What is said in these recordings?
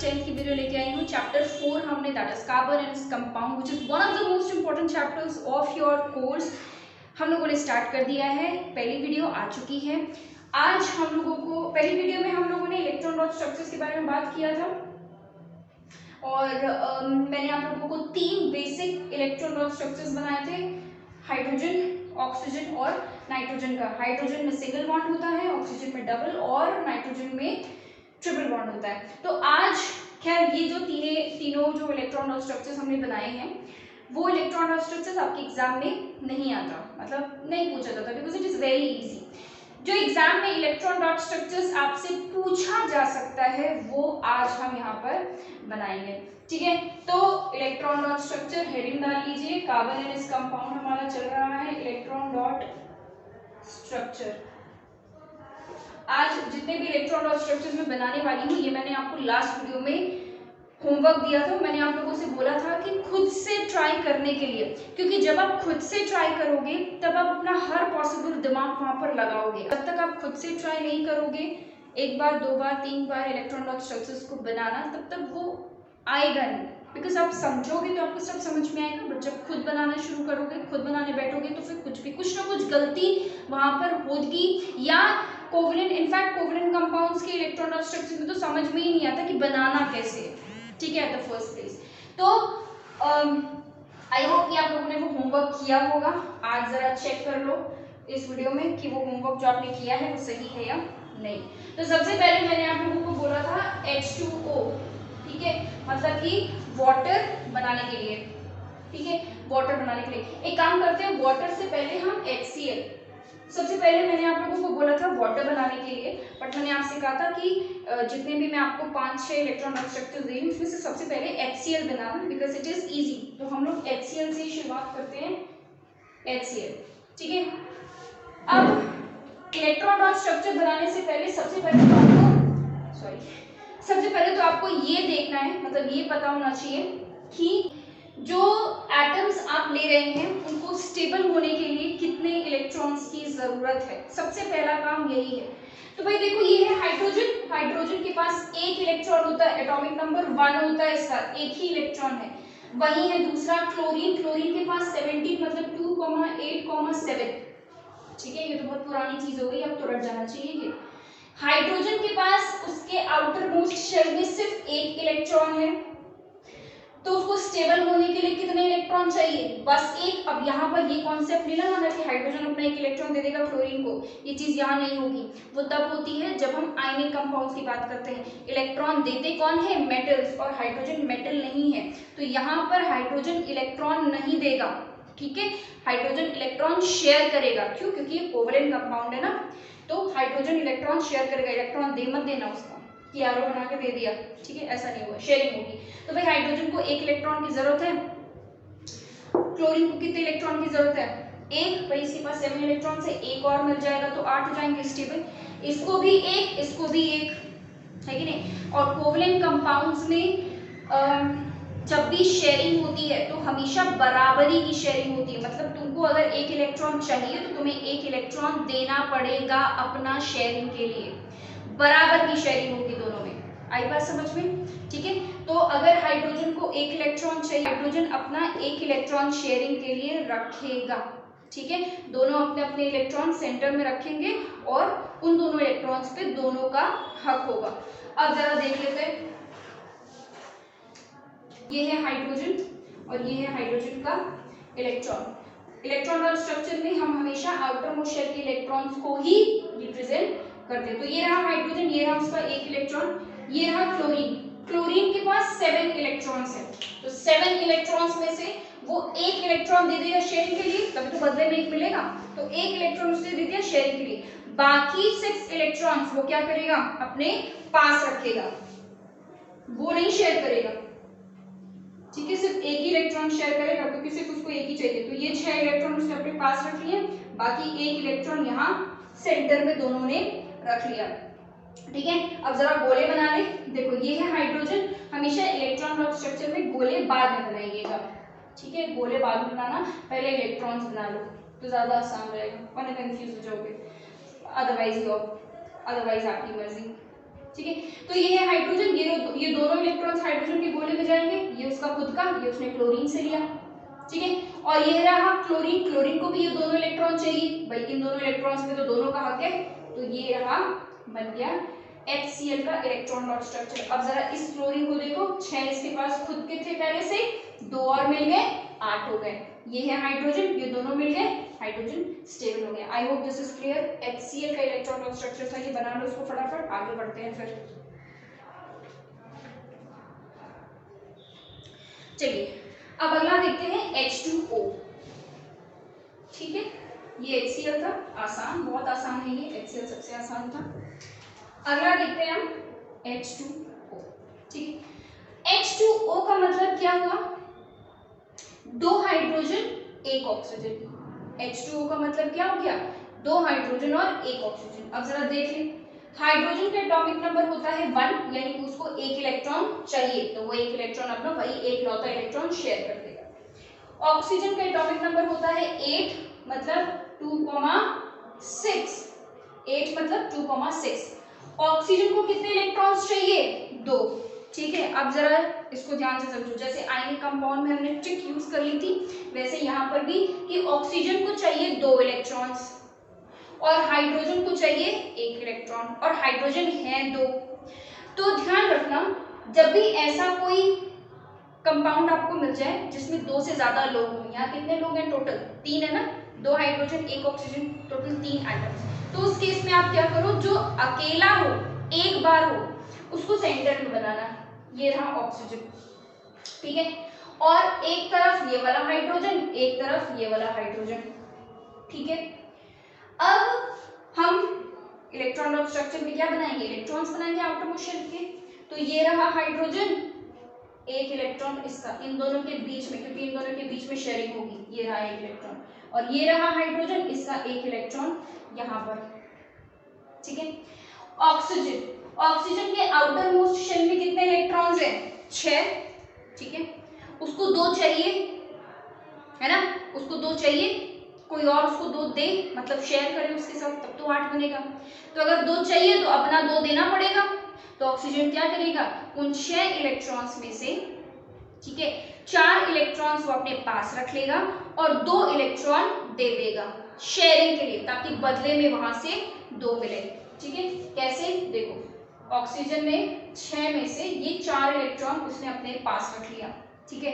10th की video लेके आई हूँ। चैप्टर 4 हमने that is carbon and its compound which is one of the most important chapters of your course हम लोगों ने स्टार्ट कर दिया है। पहली वीडियो आ चुकी है। आज हम लोगों को पहली वीडियो में हम लोगों ने इलेक्ट्रॉन डॉट स्ट्रक्चर्स के बारे में बात किया था और मैंने आप लोगों को 3 बेसिक इलेक्ट्रॉन डॉट स्ट्रक्चर्स बनाए थे, हाइड्रोजन, ऑक्सीजन और नाइट्रोजन का। हाइड्रोजन में सिंगल बॉन्ड होता है, ऑक्सीजन में डबल और नाइट्रोजन में ट्रिपल बॉन्ड होता है। तो आज खैर ये जो तीनों जो इलेक्ट्रॉन डॉट स्ट्रक्चर्स हमने बनाए हैं वो इलेक्ट्रॉन डॉट स्ट्रक्चर्स आपके एग्जाम में नहीं आता, मतलब नहीं पूछा जाता because it is very easy. जो एग्जाम में इलेक्ट्रॉन डॉट स्ट्रक्चर्स आपसे पूछा जा सकता है वो आज हम यहाँ पर बनाएंगे, ठीक है। तो इलेक्ट्रॉन डॉट स्ट्रक्चर हेडिंग डाल लीजिए, कार्बन एंड इट्स कंपाउंड हमारा चल रहा है इलेक्ट्रॉन डॉट स्ट्रक्चर। आज जितने भी इलेक्ट्रॉन डॉट स्ट्रक्चर्स मैं बनाने वाली हूँ ये मैंने आपको लास्ट वीडियो में होमवर्क दिया था। मैंने आप लोगों से बोला था कि खुद से ट्राई करने के लिए, क्योंकि जब आप खुद से ट्राई करोगे तब आप अपना हर पॉसिबल दिमाग वहां पर लगाओगे। जब तक आप खुद से ट्राई नहीं करोगे, एक बार, 2 बार, 3 बार इलेक्ट्रॉन डॉट स्ट्रक्चर्स को बनाना, तब तक वो आएगा नहीं। बिकॉज आप समझोगे तो आपको सब समझ में आएगा, बट जब खुद बनाना शुरू करोगे, खुद बनाने बैठोगे तो फिर कुछ ना कुछ गलती वहां पर होगी। या कोवलेंट, इनफैक्ट कोवलेंट कंपाउंड्स के इलेक्ट्रॉन डॉट स्ट्रक्चर में तो समझ में ही नहीं आता कि बनाना कैसे है, ठीक है, एट द फर्स्ट प्लेस। तो आई होप कि आप लोगों ने वो होमवर्क किया होगा। आज जरा चेक कर लो इस वीडियो में कि वो होमवर्क जो आपने किया है वो सही है या नहीं। तो सबसे पहले मैंने आप लोगों को बोला था H2O, ठीक है, मतलब कि वाटर बनाने के लिए, ठीक है, वाटर बनाने के लिए। एक काम करते हैं, वाटर से पहले हम HCl, सबसे पहले मैंने आप लोगों को बोला था वाटर बनाने के लिए, बट मैंने आपसे कहा था कि जितने भी मैं आपको 5-6 इलेक्ट्रॉन डॉट स्ट्रक्चर दे रही हूँ उसमें से सबसे पहले HCl banana, because it is easy. तो हम लोग HCl से शुरुआत करते हैं, HCl, ठीक है। अब इलेक्ट्रॉन डॉट स्ट्रक्चर बनाने से पहले सबसे पहले तो आपको ये देखना है, मतलब ये पता होना चाहिए कि जो एटम्स आप ले रहे हैं उनको स्टेबल होने के लिए कितने इलेक्ट्रॉन्स की जरूरत है। सबसे पहला काम यही है। तो भाई देखो, ये है हाइड्रोजन, हाइड्रोजन के पास एक इलेक्ट्रॉन होता है, एटॉमिक नंबर 1 होता है, इसका एक ही इलेक्ट्रॉन है। वही है दूसरा क्लोरीन, क्लोरीन के पास 17 मतलब 2,8,7, ठीक है। ये तो बहुत पुरानी चीज हो गई, अब तो रट जाना चाहिए ये। हाइड्रोजन के पास उसके आउटर मोस्ट शेल में सिर्फ एक इलेक्ट्रॉन है, तो उसको स्टेबल होने के लिए कितने इलेक्ट्रॉन चाहिए? बस एक। अब यहाँ पर ये कॉन्सेप्ट नहीं लगाना कि हाइड्रोजन अपना एक इलेक्ट्रॉन दे देगा क्लोरीन को, ये चीज यहाँ नहीं होगी। वो तब होती है जब हम आयनिक कंपाउंड्स की बात करते हैं। इलेक्ट्रॉन देते कौन है? मेटल्स, और हाइड्रोजन मेटल नहीं है, तो यहाँ पर हाइड्रोजन इलेक्ट्रॉन नहीं देगा, ठीक है। हाइड्रोजन इलेक्ट्रॉन शेयर करेगा, क्यों? क्योंकि ये कोवलेंट कंपाउंड है ना, तो हाइड्रोजन इलेक्ट्रॉन शेयर करेगा। इलेक्ट्रॉन दे मत देना उसका कि आरो बना के दे दिया, ठीक है, ऐसा नहीं हुआ, शेयरिंग होगी। तो भाई हाइड्रोजन को एक इलेक्ट्रॉन की जरूरत है, क्लोरीन को कितने इलेक्ट्रॉन की जरूरत है? एक। भाई इसके पास 7 इलेक्ट्रॉन से एक और मिल जाएगा तो 8 हो जाएंगे स्टेबल। इसको भी एक, इसको भी एक, है कि नहीं। और कोवलेंट कंपाउंड्स में जब भी शेयरिंग होती है तो हमेशा बराबरी की शेयरिंग होती है, मतलब तुमको अगर एक इलेक्ट्रॉन चाहिए तो तुम्हें एक इलेक्ट्रॉन देना पड़ेगा अपना शेयरिंग के लिए, बराबर की शेयरिंग होगी दोनों में। आई बात समझ में, ठीक है। तो अगर हाइड्रोजन को एक इलेक्ट्रॉन चाहिए, हाइड्रोजन अपना एक इलेक्ट्रॉन शेयरिंग के लिए रखेगा, ठीक है। दोनों अपने अपने इलेक्ट्रॉन सेंटर में रखेंगे और उन दोनों इलेक्ट्रॉन्स पे दोनों का हक होगा। अब जरा देख लेते हैं, ये है हाइड्रोजन और ये है हाइड्रोजन का इलेक्ट्रॉन। इलेक्ट्रॉन डॉट स्ट्रक्चर में हम हमेशा आउटर मोस्ट शेल के इलेक्ट्रॉन्स को ही रिप्रेजेंट करते हैं। तो ये रहा हाइड्रोजन, ये रहा उसका एक इलेक्ट्रॉन, ये रहा क्लोरीन। क्लोरीन के पास 7 इलेक्ट्रॉन्स है, तो 7 इलेक्ट्रॉन्स में से वो एक इलेक्ट्रॉन दे देगा शेयरिंग के लिए, तभी तो बदले में एक मिलेगा, तो एक इलेक्ट्रॉन उसने दे दिया शेयरिंग के लिए। बाकी 6 इलेक्ट्रॉन्स वो क्या करेगा? अपने पास रखेगा, वो नहीं शेयर करेगा, ठीक है। सिर्फ एक ही इलेक्ट्रॉन शेयर करेगा क्योंकि सिर्फ उसको एक ही चाहिए। तो ये 6 इलेक्ट्रॉन उसने अपने पास रख लिए, बाकी एक इलेक्ट्रॉन यहाँ सेंटर में दोनों ने रख लिया, ठीक है। अब जरा गोले बना ले। देखो ये है हाइड्रोजन, हमेशा इलेक्ट्रॉन डॉट स्ट्रक्चर में गोले बाद में बनाइएगा, ठीक है। गोले बाद में बनाना, पहले इलेक्ट्रॉन्स बना लो तो ज्यादा आसान रहेगा, वरना कंफ्यूज हो जाओगे। अदरवाइज आपकी मर्जी। ठीक है। तो ये है हाइड्रोजन, ये दोनों इलेक्ट्रॉन्स हाइड्रोजन के गोले में जाएंगे, ये उसका खुद का, ये उसने क्लोरीन से लिया, ठीक है। और ये रहा क्लोरीन, क्लोरीन को भी ये दोनों इलेक्ट्रॉन चाहिए, भाई इन दोनों इलेक्ट्रॉन्स में तो दोनों का हक है, तो ये रहा बन गया HCl का इलेक्ट्रॉन डॉट स्ट्रक्चर। अब जरा इस क्लोरीन को देखो, 6 इसके पास खुद के थे पहले से, 2 और मिल गए 8 हो गए। ये है हाइड्रोजन, ये दोनों मिल गए, हाइड्रोजन स्टेबल हो गया। I hope this is clear. HCl का इलेक्ट्रॉन डॉट स्ट्रक्चर था, ये बना लो इसको फटाफट, आगे बढ़ते हैं फिर। चलिए अब अगला देखते हैं H2O, ठीक है। ये HCl था, आसान, बहुत आसान है ये, HCl सबसे आसान था। अगला देखते हैं हम H2O, ठीक है। H2O का मतलब क्या हुआ, 2 हाइड्रोजन 1 ऑक्सीजन। H2O का मतलब क्या हो गया, 2 हाइड्रोजन और 1 ऑक्सीजन। अब जरा देख लें, हाइड्रोजन का एटॉमिक नंबर होता है 1, यानी कि उसको 1 इलेक्ट्रॉन चाहिए, तो वो 1 इलेक्ट्रॉन अपना वही एक लौता इलेक्ट्रॉन शेयर कर देगा। ऑक्सीजन का एटॉमिक नंबर होता है 8, मतलब 2,6, 8 मतलब 2,6। ऑक्सीजन को कितने इलेक्ट्रॉन्स चाहिए, 2, ठीक है। अब जरा इसको ध्यान से समझो, जैसे आयनिक कंपाउंड में हमने ट्रिक यूज कर ली थी, वैसे यहाँ पर भी कि ऑक्सीजन को चाहिए 2 इलेक्ट्रॉन्स और हाइड्रोजन को चाहिए 1 इलेक्ट्रॉन, और हाइड्रोजन है 2। तो ध्यान रखना, जब भी ऐसा कोई कंपाउंड आपको मिल जाए जिसमें 2 से ज्यादा लोग हों, यहाँ कितने लोग हैं टोटल, 3 है ना, 2 हाइड्रोजन 1 ऑक्सीजन, टोटल 3 एटम्स। तो उस केस में आप क्या करो, जो अकेला हो, एक बार हो, उसको सेंटर में बनाना, ये रहा ऑक्सीजन, ठीक है। और एक तरफ ये वाला हाइड्रोजन, एक तरफ ये वाला हाइड्रोजन, ठीक है। अब हम इलेक्ट्रॉन डॉट स्ट्रक्चर में क्या बनाएंगे, इलेक्ट्रॉन्स बनाएंगे आउटरमोस्ट शेल के। तो ये रहा हाइड्रोजन, 1 इलेक्ट्रॉन इसका इन दोनों के बीच में, क्योंकि इन दोनों के बीच में शेयरिंग होगी, ये रहा 1 इलेक्ट्रॉन, और ये रहा हाइड्रोजन, इसका 1 इलेक्ट्रॉन यहाँ पर, ठीक है। ऑक्सीजन, ऑक्सीजन के आउटर मोस्ट शेल में कितने इलेक्ट्रॉन्स हैं, 6, ठीक है। उसको 2 चाहिए, है ना, उसको 2 चाहिए, कोई और उसको 2 दे, मतलब शेयर करे उसके साथ, तब तो 8 बनेगा। तो अगर 2 चाहिए तो अपना 2 देना पड़ेगा, तो ऑक्सीजन क्या करेगा, उन 6 इलेक्ट्रॉन्स में से, ठीक है, 4 इलेक्ट्रॉन्स वो अपने पास रख लेगा और 2 इलेक्ट्रॉन दे देगा शेयरिंग के लिए, ताकि बदले में वहां से 2 मिले, ठीक है। कैसे, देखो, ऑक्सीजन में 6 में से ये 4 इलेक्ट्रॉन उसने अपने पास रख लिया, ठीक है।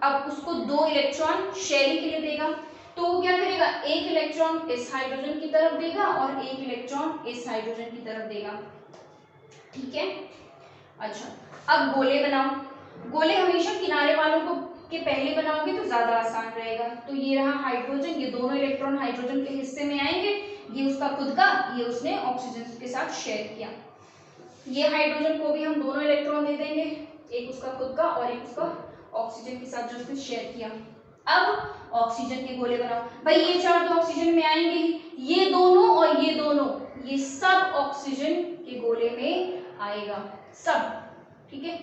अब उसको 2 इलेक्ट्रॉन शेयरिंग के लिए देगा, तो वो क्या करेगा, 1 इलेक्ट्रॉन इस हाइड्रोजन की तरफ देगा और 1 इलेक्ट्रॉन इस हाइड्रोजन की तरफ देगा, ठीक है। अच्छा, अब गोले बनाओ। गोले हमेशा किनारे वालों को के पहले बनाओगे तो ज्यादा आसान रहेगा। तो ये रहा हाइड्रोजन, ये दोनों इलेक्ट्रॉन हाइड्रोजन के हिस्से में आएंगे, ये उसका खुद का, ये उसने ऑक्सीजन के साथ शेयर किया। ये हाइड्रोजन को भी हम दोनों इलेक्ट्रॉन दे देंगे, एक उसका खुद का और एक उसका ऑक्सीजन के साथ जो उसने शेयर किया। अब ऑक्सीजन के गोले बनाओ, भाई ये 4 तो ऑक्सीजन में आएंगे ही, ये दोनों और ये दोनों, ये सब ऑक्सीजन के गोले में आएगा, सब, ठीक है,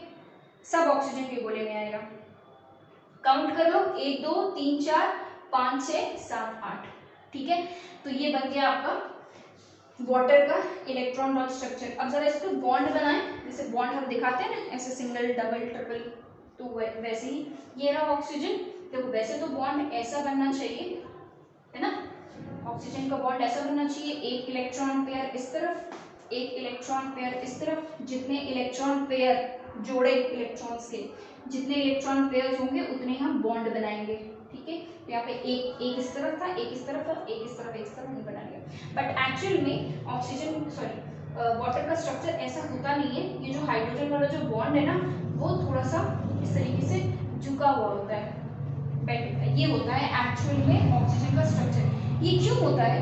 सब ऑक्सीजन के गोले में आएगा। काउंट कर लो, 1 2 3 4 5 6 7 8, ठीक है। तो ये बन गया आपका वाटर का इलेक्ट्रॉन डॉट स्ट्रक्चर। अब जरा इसको बॉन्ड बनाएं, जैसे बॉन्ड हम दिखाते हैं ना, ऐसे सिंगल डबल ट्रिपल, तो वैसे ही ये रहा ऑक्सीजन। देखो वैसे तो बॉन्ड ऐसा बनना चाहिए, है ना, ऑक्सीजन का बॉन्ड ऐसा बनना चाहिए, 1 इलेक्ट्रॉन पेयर इस तरफ, 1 इलेक्ट्रॉन पेयर इस तरफ। जितने इलेक्ट्रॉन पेयर जोड़े इलेक्ट्रॉन्स के, जितने इलेक्ट्रॉन पेयर्स होंगे उतने हम बॉन्ड बनाएंगे, ठीक है। तो यहाँ पे एक इस तरफ था, एक इस तरफ था, एक इस तरफ, एक इस तरफ नहीं बना लिया। बट एक्चुअल में ऑक्सीजन वाटर का स्ट्रक्चर ऐसा होता नहीं है। ये जो हाइड्रोजन वाला जो बॉन्ड है ना, वो थोड़ा सा इस तरीके से झुका हुआ होता है, ये होता है एक्चुअल में ऑक्सीजन का स्ट्रक्चर। ये क्यों होता है,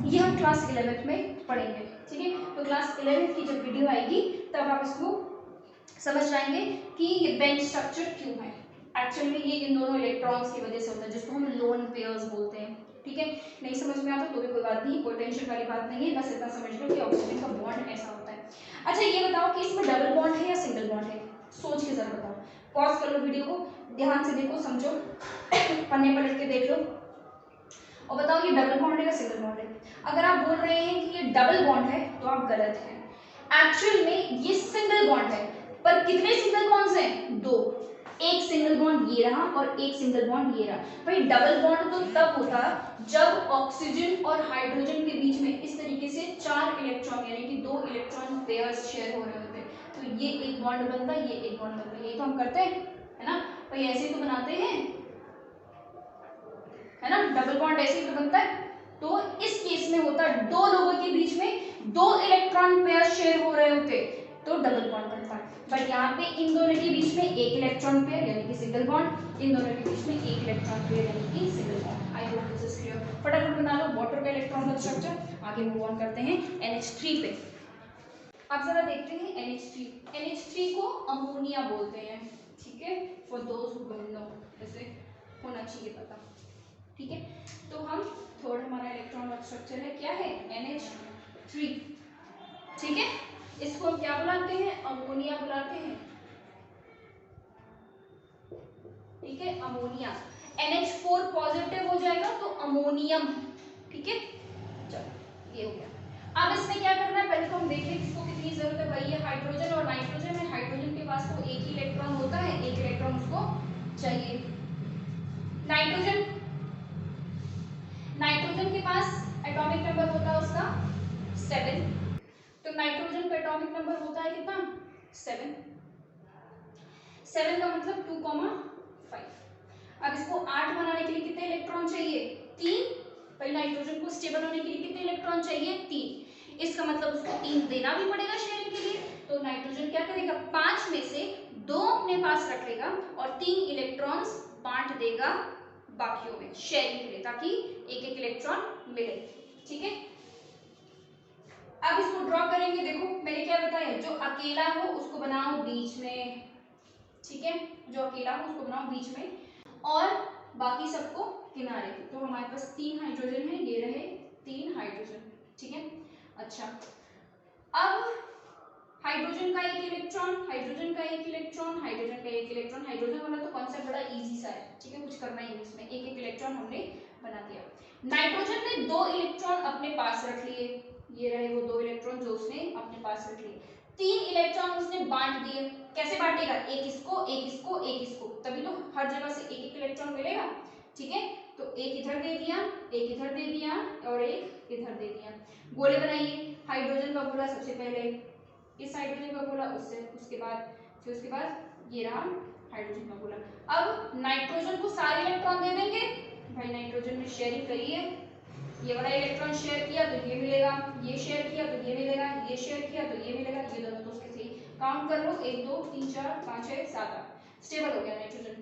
ये हम क्लास 11th में पढ़ेंगे, ठीक है। तो क्लास 11th की जब वीडियो आएगी तब आप इसको समझ जाएंगे कि ये बेंच स्ट्रक्चर क्यों है। एक्चुअल में ये इन दोनों इलेक्ट्रॉन्स की वजह से होता है, जिसको हम लोन पेयर्स बोलते हैं, ठीक है। नहीं समझ में आता तो भी कोई बात नहीं, कोई टेंशन वाली बात नहीं है, बस इतना समझ लो कि ऑक्सीजन का बॉन्ड ऐसा होता है। अच्छा ये बताओ कि इसमें डबल बॉन्ड है या सिंगल बॉन्ड है, सोच के जरा बताओ। पॉज कर लो वीडियो को, ध्यान से देखो, समझो, पन्ने पलट के देख लो और बताओ ये डबल बॉन्ड है या सिंगल बॉन्ड है। अगर आप बोल रहे हैं कि ये डबल बॉन्ड है तो आप गलत हैं। एक्चुअल में ये सिंगल बॉन्ड है, पर कितने सिंगल बॉन्ड्स हैं? दो। एक सिंगल बॉन्ड ये रहा और एक सिंगल बॉन्ड ये रहा। भाई डबल बॉन्ड तो तब होता जब ऑक्सीजन और हाइड्रोजन के बीच में इस तरीके से 4 इलेक्ट्रॉन यानी कि 2 इलेक्ट्रॉन पेयर्स शेयर हो रहे होते, तो ये एक बॉन्ड बनता, ये एक बॉन्ड बनता। ये तो हम करते हैं, है ना भाई, ऐसे ही तो बनाते हैं, है ना, डबल बॉन्ड ऐसे ही तो बनता है। तो इस केस में होता है दो लोगों के बीच में 2 इलेक्ट्रॉन पेयर शेयर हो रहे होते, तो डबल बॉन्ड बनता है। बट यहाँ पे इन दोनों के बीच में एक इलेक्ट्रॉन पेयर यानी कि सिंगल बॉन्ड, इन दोनों के बीच में एक इलेक्ट्रॉन पेयर यानी कि single bond. I hope this is clear. फटाफट बना लो वाटर का इलेक्ट्रॉन स्ट्रक्चर। आगे मूव ऑन करते हैं NH3 पे। अब जरा देखते हैं NH3। NH3 को अमोनिया बोलते हैं, ठीक है, for those who don't know, जैसे होना चाहिए पता, ठीक है। तो हम थर्ड हमारा इलेक्ट्रॉन स्ट्रक्चर है, क्या है? NH3, ठीक है। इसको हम क्या बुलाते हैं? अमोनिया बुलाते हैं, ठीक है, अमोनिया। NH4 पॉजिटिव हो जाएगा तो अमोनियम, ठीक है। चलो ये हो गया। अब इसमें क्या करना है, पहले तो हम देखें इसको कितनी जरूरत है। भाई ये हाइड्रोजन और नाइट्रोजन है, हाइड्रोजन के पास तो एक ही इलेक्ट्रॉन होता है, एक इलेक्ट्रॉन उसको चाहिए। नाइट्रोजन के पास एटॉमिक नंबर होता है उसका 7, तो नाइट्रोजन का एटॉमिक नंबर होता है कितना? 7। 7 का मतलब 2,5। अब इसको 8 बनाने के लिए कितने इलेक्ट्रॉन चाहिए? 3। पहले नाइट्रोजन को स्टेबल होने के लिए कितने इलेक्ट्रॉन चाहिए? 3। इसका मतलब उसको 3 देना भी पड़ेगा शेयरिंग के लिए। तो नाइट्रोजन क्या करेगा? 5 में से 2 अपने पास रखेगा और 3 इलेक्ट्रॉन्स बांट देगा बाकियों में शेयरिंग के लिए, ताकि एक एक इलेक्ट्रॉन मिले, ठीक है। अब इसको ड्रॉ करेंगे। देखो मैंने क्या बताया, जो अकेला हो उसको बनाओ बीच में, ठीक है, जो अकेला हो उसको बनाओ बीच में और बाकी सबको किनारे। तो हमारे पास 3 हाइड्रोजन है, ये रहे 3 हाइड्रोजन, ठीक है। अच्छा, अब हाइड्रोजन का एक इलेक्ट्रॉन, हाइड्रोजन का एक इलेक्ट्रॉन, हाइड्रोजन का एक इलेक्ट्रॉन। हाइड्रोजन वाला तो कॉन्सेप्ट बड़ा इजी सा है, ठीक है, कुछ करना ही नहीं इसमें, एक एक इलेक्ट्रॉन हमने बना दिया। नाइट्रोजन ने 2 इलेक्ट्रॉन अपने पास रख लिए, ये रहे वो 2 इलेक्ट्रॉन जो उसने अपने पास रख लिए। 3 इलेक्ट्रॉन उसने बांट दिए। कैसे बांटेगा? एक इसको, एक इसको, एक इसको, तभी तो हर जगह से एक एक इलेक्ट्रॉन मिलेगा, ठीक है। तो एक इधर दे दिया, एक इधर दे दिया और एक इधर दे दिया। गोले बनाइए। हाइड्रोजन का गोला सबसे पहले, इस हाइड्रोजन का गोला उससे, उसके बाद फिर उसके बाद ये रहा हाइड्रोजन का गोला। अब नाइट्रोजन को सारे इलेक्ट्रॉन दे देंगे। भाई नाइट्रोजन में शेयरिंग करिए, ये वाला इलेक्ट्रॉन शेयर किया तो ये मिलेगा, ये शेयर किया तो ये मिलेगा, ये शेयर किया तो ये मिलेगा, ये दोनों तो उसके सही। काउंट कर लो, 1 2 3 4 5 6 7 8। स्टेबल हो गया नाइट्रोजन,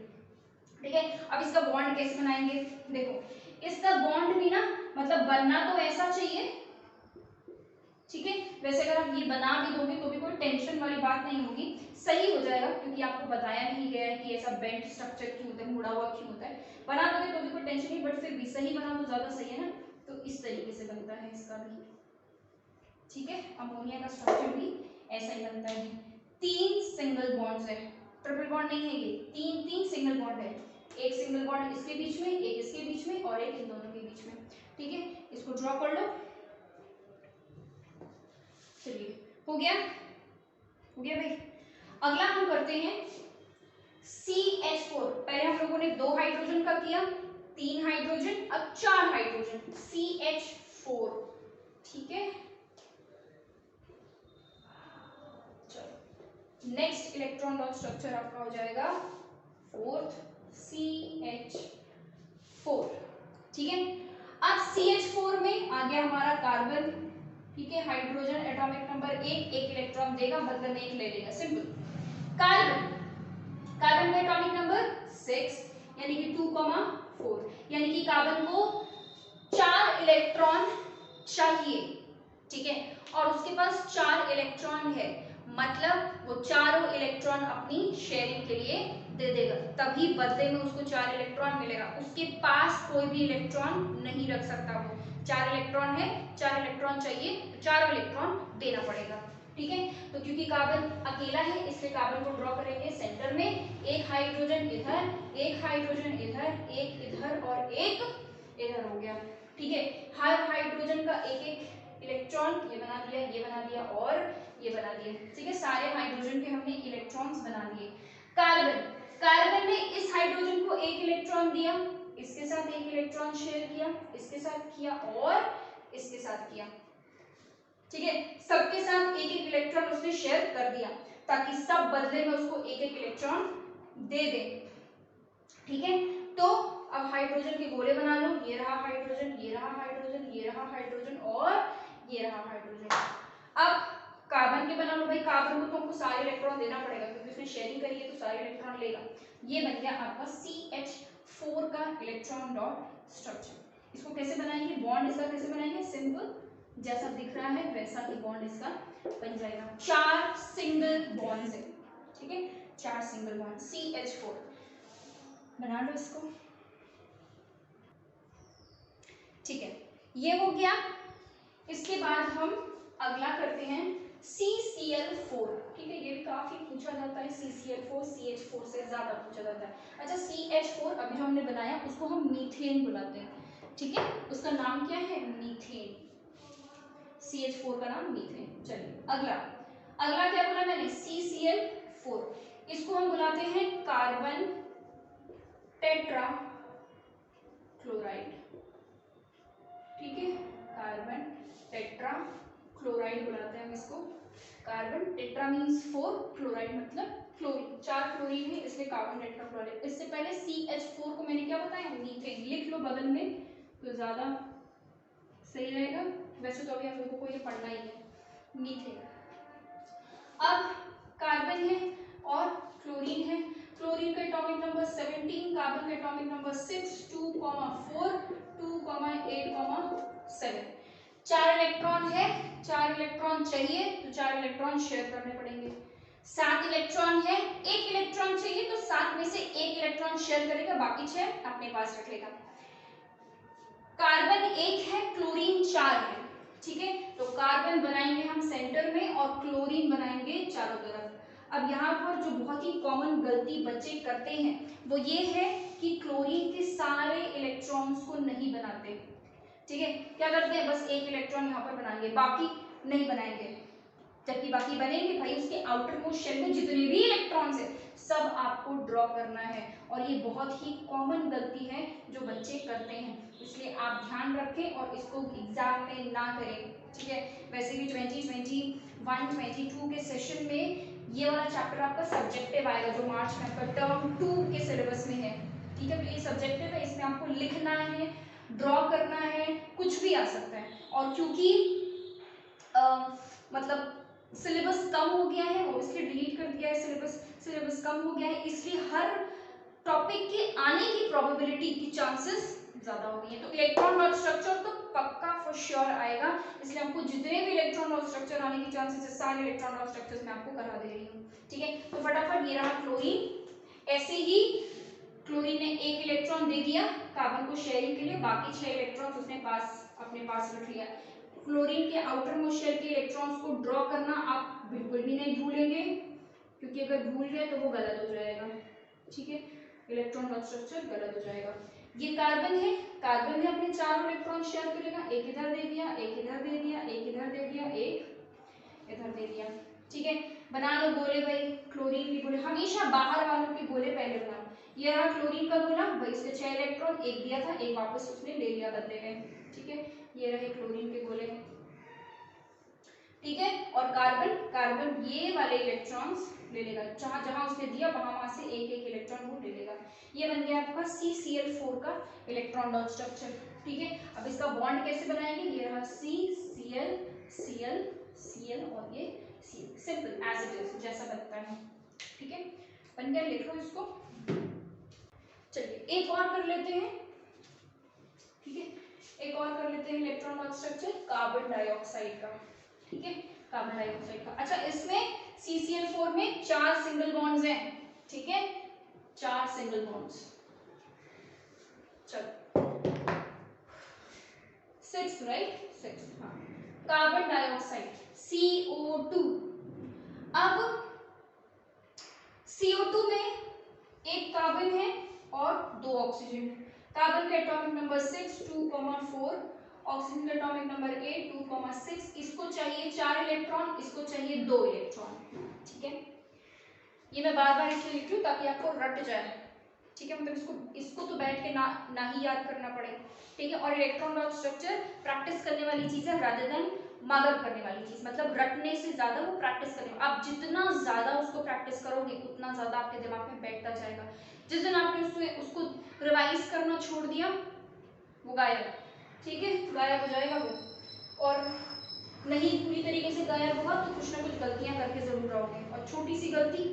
ठीक है। अब इसका बॉन्ड कैसे बनाएंगे? देखो इसका बॉन्ड भी ना मतलब बनना तो ऐसा चाहिए, ठीक है। वैसे अगर आप ये बना भी दोगे तो भी कोई टेंशन वाली बात नहीं होगी, सही हो जाएगा, क्योंकि आपको बताया नहीं गया है कि ऐसा बेंट स्ट्रक्चर क्यों होता है, मुड़ा हुआ क्यों होता है। बना दोगे तो भी कोई टेंशन नहीं, बट फिर भी सही बना तो ज्यादा सही है ना। तो इस तरीके से बनता है इसका भी, ठीक है। अमोनिया का स्ट्रक्चर भी ऐसा ही बनता है। 3 सिंगल बॉन्ड्स है, ट्रिपल बॉन्ड नहीं है ये, 3 सिंगल बॉन्ड है। एक सिंगल बॉन्ड इसके बीच में, एक इसके बीच में और एक इन दोनों के बीच में, ठीक है। इसको ड्रॉ कर लो। चलिए हो गया, हो गया भाई। अगला हम करते हैं CH4। पहले हम लोगों ने 2 हाइड्रोजन का किया, 3 हाइड्रोजन, अब 4 हाइड्रोजन, CH4, ठीक है। चलो नेक्स्ट इलेक्ट्रॉन लॉन्च स्ट्रक्चर आपका हो जाएगा 4th CH4, ठीक है। अब CH4 में आ गया हमारा कार्बन, ठीक है। हाइड्रोजन एटॉमिक नंबर 1, एक इलेक्ट्रॉन देगा, बदले में एक ले लेगा, सिंपल। कार्बन, कार्बन का एटॉमिक नंबर 6 यानी कि 2,4, यानी कि कार्बन को 4 इलेक्ट्रॉन चाहिए, ठीक है। और उसके पास 4 इलेक्ट्रॉन है, मतलब वो चारों इलेक्ट्रॉन अपनी शेयरिंग के लिए दे देगा, तभी बदले में उसको 4 इलेक्ट्रॉन मिलेगा। उसके पास कोई भी इलेक्ट्रॉन नहीं रख सकता, वो 4 इलेक्ट्रॉन है, 4 इलेक्ट्रॉन चाहिए तो 4 इलेक्ट्रॉन देना पड़ेगा, ठीक है। तो क्योंकि कार्बन अकेला है इसलिए कार्बन को ड्रॉ करेंगे सेंटर में, एक हाइड्रोजन इधर, एक हाइड्रोजन इधर, एक इधर और एक इधर, हो गया, ठीक है। हर हाइड्रोजन का एक एक इलेक्ट्रॉन, ये बना दिया, ये बना दिया और ये बना दिया। ठीक है, सारे हाइड्रोजन के हमने इलेक्ट्रॉन्स बना दिए। कार्बन, कार्बन ने इस हाइड्रोजन को एक इलेक्ट्रॉन दिया, इसके साथ एक इलेक्ट्रॉन शेयर किया, इसके साथ किया और इसके साथ किया। ठीक है, सबके साथ एक एक इलेक्ट्रॉन उसने शेयर कर दिया ताकि सब बदले में उसको एक एक इलेक्ट्रॉन दे दे। ठीक है, तो अब हाइड्रोजन के गोले बना लो, ये रहा हाइड्रोजन, ये रहा हाइड्रोजन, ये रहा हाइड्रोजन और ये रहा हाइड्रोजन। अब कार्बन के बना लो भाई, कार्बन को तुमको सारे इलेक्ट्रॉन देना पड़ेगा क्योंकि उसने शेयरिंग करी है तो सारे इलेक्ट्रॉन लेगा। ये बन गया आपका CH4 का इलेक्ट्रॉन डॉट स्ट्रक्चर। इसको कैसे बनाएंगे, बॉन्ड इसका कैसे बनाएंगे, सिंपल जैसा दिख रहा है वैसा ही बॉन्ड इसका बन जाएगा। 4 सिंगल बॉन्ड्स है। ठीक है, 4 सिंगल बॉन्ड, CH4 बना लो इसको। ठीक है, ये हो गया। इसके बाद हम अगला करते हैं CCl4। ठीक है, ये भी काफी पूछा जाता है, CCl4 CH4 से ज्यादा पूछा जाता है। अच्छा, CH4 अभी जो हमने बनाया उसको हम मीथेन बुलाते हैं। ठीक है, उसका नाम क्या है, मीथेन। CH4 का नाम मीथेन। चलिए अगला, अगला क्या बोला मैंने, CCl4। इसको हम बुलाते हैं कार्बन टेट्रा क्लोराइड। ठीक है, कार्बन टेट्रा क्लोराइड बुलाते हैं हम इसको। कार्बन टेट्रा मींस 4, क्लोराइड मतलब क्लोरीन, 4 क्लोरीन है इसलिए कार्बन टेट्रा क्लोराइड। इससे पहले CH4 को मैंने क्या बताया, मीथेन। लिख लो बगल में तो ज्यादा सही रहेगा, वैसे तो अभी हम लोगों को ये पढ़ना ही है, मीथेन। अब कार्बन है और क्लोरीन है। क्लोरीन का एटॉमिक नंबर 17, कार्बन का एटॉमिक नंबर 6, 2, 4, 2, 8, 7। 4 इलेक्ट्रॉन है, 4 इलेक्ट्रॉन चाहिए तो 4 इलेक्ट्रॉन शेयर करने पड़ेंगे। 7 इलेक्ट्रॉन है, 1 इलेक्ट्रॉन चाहिए तो 7 में से 1 इलेक्ट्रॉन शेयर करेगा, बाकी 6 अपने पास रखेगा। कार्बन 1 है, क्लोरीन 4 है। ठीक है, तो कार्बन बनाएंगे हम सेंटर में और क्लोरीन बनाएंगे चारों तरफ। अब यहाँ पर जो बहुत ही कॉमन गलती बच्चे करते हैं वो ये है कि क्लोरीन के सारे इलेक्ट्रॉन्स को नहीं बनाते। ठीक है, क्या करते हैं, बस 1 इलेक्ट्रॉन यहाँ पर बनाएंगे, बाकी नहीं बनाएंगे। जबकि बाकी बनेंगे भाई, उसके आउटर मोस्ट शेल में जितने भी इलेक्ट्रॉन्स है सब आपको ड्रॉ करना है। और ये बहुत ही कॉमन गलती है जो बच्चे करते हैं, इसलिए आप ध्यान रखें और इसको एग्जाम में ना करें। ठीक है, वैसे भी 2021 22 के सेशन में ये वाला चैप्टर आपका सब्जेक्टिव आएगा जो मार्च में आपका टर्म 2 के सिलेबस में है। ठीक है, तो ये सब्जेक्टिव है, इसमें आपको लिखना है, ड्रॉ करना है, कुछ भी आ सकता है। और क्योंकि मतलब सिलेबस कम हो गया है और इसलिए डिलीट कर दिया है, सिलेबस कम हो गया है, इसलिए हर टॉपिक के आने की प्रोबेबिलिटी की चांसेस ज्यादा हो गई है। तो इलेक्ट्रॉन डॉट स्ट्रक्चर तो पक्का फॉर श्योर आएगा, इसलिए आपको जितने भी इलेक्ट्रॉन डॉट स्ट्रक्चर आने की चांसेस है सारे इलेक्ट्रॉन डॉट स्ट्रक्चर्स मैं आपको करा दे रही हूँ। ठीक है, तो फटाफट ये रहा क्लोरीन। ऐसे ही क्लोरीन ने 1 इलेक्ट्रॉन दे दिया कार्बन को शेयरिंग के लिए, बाकी 6 इलेक्ट्रॉन्स उसने अपने पास रख लिया। क्लोरीन के आउटर मोस्ट शेल के इलेक्ट्रॉन्स को ड्रॉ करना आप बिल्कुल भी नहीं भूलेंगे, क्योंकि अगर भूल गए तो वो गलत हो जाएगा। ठीक है, इलेक्ट्रॉन डॉट स्ट्रक्चर गलत हो जाएगा। ये कार्बन है, कार्बन ने अपने 4 इलेक्ट्रॉन शेयर करेगा, एक इधर दे दिया, एक इधर दे दिया, एक इधर दे दिया, एक इधर दे दिया। ठीक है, बना लो गोले भाई, क्लोरीन के गोले हमेशा बाहर वालों के गोले पहले बनाओ। ये रहा क्लोरीन का गोला भाई, इसके 6 इलेक्ट्रॉन, एक दिया था, एक वापस उसने ले लिया बदले में। ठीक है, ये रहे क्लोरीन के गोले। ठीक है, और कार्बन, कार्बन ये वाले इलेक्ट्रॉन्स ले लेगा, जहां जहां उसने दिया वहां से एक एक इलेक्ट्रॉन वो ले लेगा। ये बन गया आपका CCl4 का इलेक्ट्रॉन डॉट स्ट्रक्चर। ठीक है, अब इसका बॉन्ड कैसे बनाएंगे, ये रहा CCl Cl Cl और ये Cl, simple as it is जैसा बनता है। ठीक है, बन गया, लिख लो इसको। चलिए एक और कर लेते हैं। ठीक है, एक और कर लेते हैं electron dot structure carbon dioxide का। ठीक है, कार्बन डाइऑक्साइड का। अच्छा, इसमें CCl4 में 4 सिंगल बॉन्ड्स हैं। ठीक है, 4 सिंगल बॉन्ड्स। चलो 6 राइट, 6। हाँ, कार्बन डाइऑक्साइड CO2। अब CO2 में एक कार्बन है और 2 ऑक्सीजन। कार्बन का एटॉमिक नंबर 6, 2, 4 ऑक्सीजन का एटॉमिक नंबर 8 2,6, इसको चाहिए 4 इलेक्ट्रॉन, इसको चाहिए 2 इलेक्ट्रॉन। ठीक है, ये मैं बार बार इसलिए लिख रही हूँ ताकि आपको रट जाए। ठीक है, मतलब इसको तो बैठ के ना ही याद करना पड़े। ठीक है, और इलेक्ट्रॉन का स्ट्रक्चर प्रैक्टिस करने वाली चीज है रादर देन मगअप करने वाली चीज, मतलब रटने से ज्यादा वो प्रैक्टिस करने, आप जितना ज्यादा उसको प्रैक्टिस करोगे उतना ज्यादा आपके दिमाग में बैठता जाएगा। जिस दिन आपने उसको रिवाइज करना छोड़ दिया वो गायब। ठीक है, गायब हो जाएगा वो, और नहीं पूरी तरीके से गायब हुआ तो कुछ ना कुछ गलतियां करके जरूर रहोगे, और छोटी सी गलती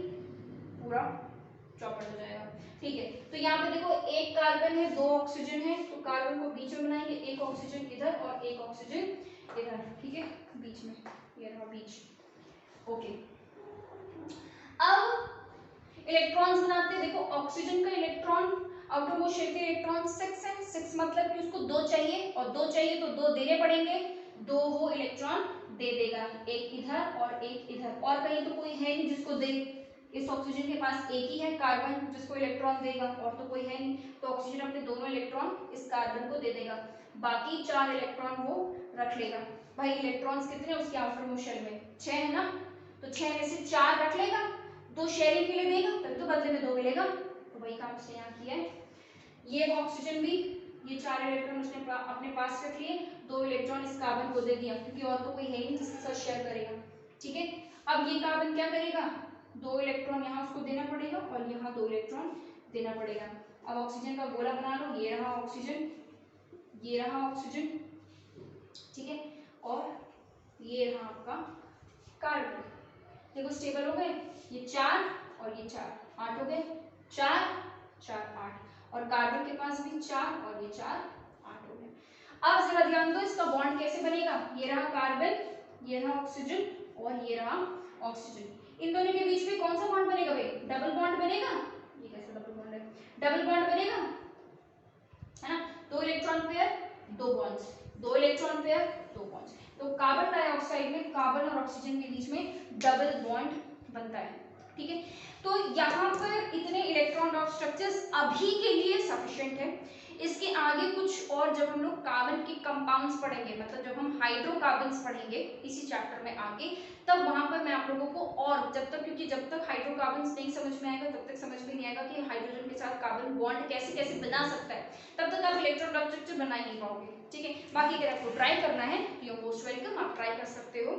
पूरा चौपट हो जाएगा। ठीक है, तो यहाँ पे देखो एक कार्बन है, 2 ऑक्सीजन है, तो कार्बन को बीच में बनाएंगे, एक ऑक्सीजन इधर और एक ऑक्सीजन इधर। ठीक है, बीच में ये रहा बीच। ओके, अब इलेक्ट्रॉन्स बनाते हैं। देखो ऑक्सीजन का इलेक्ट्रॉन, आउटर मोस्ट शेल के इलेक्ट्रॉन 6 है। 6 मतलब कि उसको 2 चाहिए, और 2 चाहिए तो 2 देने पड़ेंगे, 2 वो इलेक्ट्रॉन दे देगा, एक इधर और एक इधर, और कहीं तो कोई है नहीं जिसको दे। इस ऑक्सीजन के पास एक ही है कार्बन जिसको इलेक्ट्रॉन देगा, और तो कोई है नहीं, तो ऑक्सीजन अपने दोनों इलेक्ट्रॉन इस कार्बन को दे देगा, बाकी 4 इलेक्ट्रॉन वो रख लेगा। भाई इलेक्ट्रॉन्स कितने हैं उसके आउटर मोस्ट शेल में? 6 है ना, तो 6 में से 4 रख लेगा, 2 शेयरिंग के लिए देगा, तब तो बदले में 2 मिलेगा, तो वही काम उसने यहाँ किया है। ये ऑक्सीजन भी ये 4 इलेक्ट्रॉन उसने अपने पास रख लिए, 2 इलेक्ट्रॉन इस कार्बन को दे दिया, क्योंकि और तो कोई है नहीं जिसके साथ शेयर करेगा। ठीक है, अब ये कार्बन क्या करेगा, 2 इलेक्ट्रॉन यहाँ उसको देना पड़ेगा और यहाँ 2 इलेक्ट्रॉन देना पड़ेगा। अब ऑक्सीजन का गोला बना लो, ये रहा ऑक्सीजन, ये रहा ऑक्सीजन, ठीक है, और ये रहा आपका कार्बन। देखो स्टेबल हो गए, ये 4 और ये 4, 8 हो गए, 4 4 8, और कार्बन के पास भी 4 और ये 4 8 हो गए। अब जरा ध्यान दो इसका बॉन्ड कैसे बनेगा, ये रहा कार्बन, ये रहा ऑक्सीजन और ये रहा ऑक्सीजन, इन दोनों के बीच में कौन सा बॉन्ड बनेगा भाई? डबल बॉन्ड बनेगा। ये कैसे डबल बॉन्ड है? डबल बॉन्ड बनेगा, है ना, 2 electron pair 2 bonds, 2 electron pair 2 bonds, तो कार्बन डाइऑक्साइड में कार्बन और ऑक्सीजन के बीच में डबल बॉन्ड बनता है। ठीक है, तो यहाँ पर इतने इलेक्ट्रॉन डॉट स्ट्रक्चर्स अभी के लिए सफिशिएंट है। इसके आगे कुछ और जब हम लोग कार्बन के कंपाउंड्स पढ़ेंगे, मतलब जब हम हाइड्रोकार्बन्स पढ़ेंगे इसी चैप्टर में आगे, तब वहां पर मैं आप लोगों को और क्योंकि जब तक हाइड्रोकार्बन्स नहीं समझ में आएगा तब तक समझ में नहीं आएगा कि हाइड्रोजन के साथ कार्बन बॉन्ड कैसे कैसे बना सकता है, तब तक आप इलेक्ट्रॉन डॉट स्ट्रक्चर बना ही नहीं पाओगे। ठीक है, बाकी अगर आपको ट्राई करना है तो यू आर मोस्ट वेलकम, आप ट्राई कर सकते हो,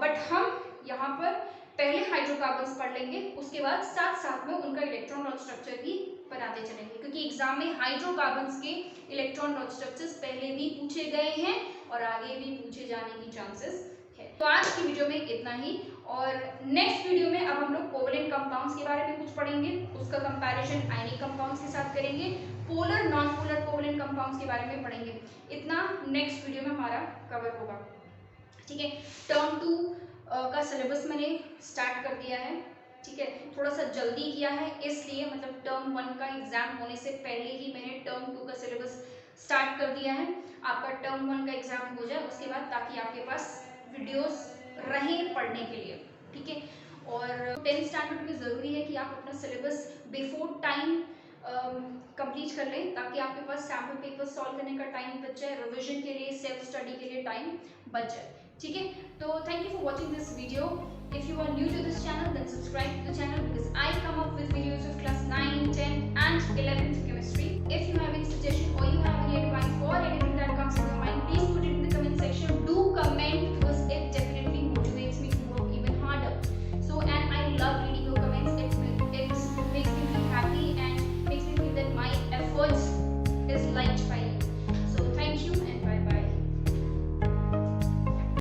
बट हम यहाँ पर पहले हाइड्रोकार्बन्स पढ़ लेंगे, उसके बाद साथ साथ में उनका इलेक्ट्रॉन डॉट स्ट्रक्चर भी बनाते चलेंगे, क्योंकि एग्जाम में हाइड्रोकार्बन्स के इलेक्ट्रॉन डॉट स्ट्रक्चर्स पहले भी पूछे गए हैं और आगे भी पूछे जाने की चांसेस है। तो आज की वीडियो में इतना ही, और नेक्स्ट वीडियो में अब हम लोग कोवलेंट कंपाउंड्स के बारे में कुछ पढ़ेंगे, उसका कंपैरिजन आयनिक कंपाउंड्स के साथ करेंगे, polar non polar covalent compounds के बारे में पढ़ेंगे। इतना नेक्स्ट वीडियो में हमारा कवर होगा। ठीक है, टर्म 2 का सिलेबस मैंने स्टार्ट कर दिया है। ठीक है, थोड़ा सा जल्दी किया है इसलिए, मतलब टर्म 1 का एग्जाम होने से पहले ही मैंने टर्म 2 का सिलेबस स्टार्ट कर दिया है। आपका टर्म 1 का एग्जाम हो जाए उसके बाद, ताकि आपके पास वीडियोस रहें पढ़ने के लिए। ठीक है, और 10th स्टैंडर्ड में ज़रूरी है कि आप अपना सिलेबस बिफोर टाइम कंप्लीट कर लें, ताकि आपके पास सैम्पल पेपर सॉल्व करने का टाइम बच जाए, रिविजन के लिए, सेल्फ स्टडी के लिए टाइम बच जाए। ठीक है, तो thank you for watching this video. If you are new to this channel,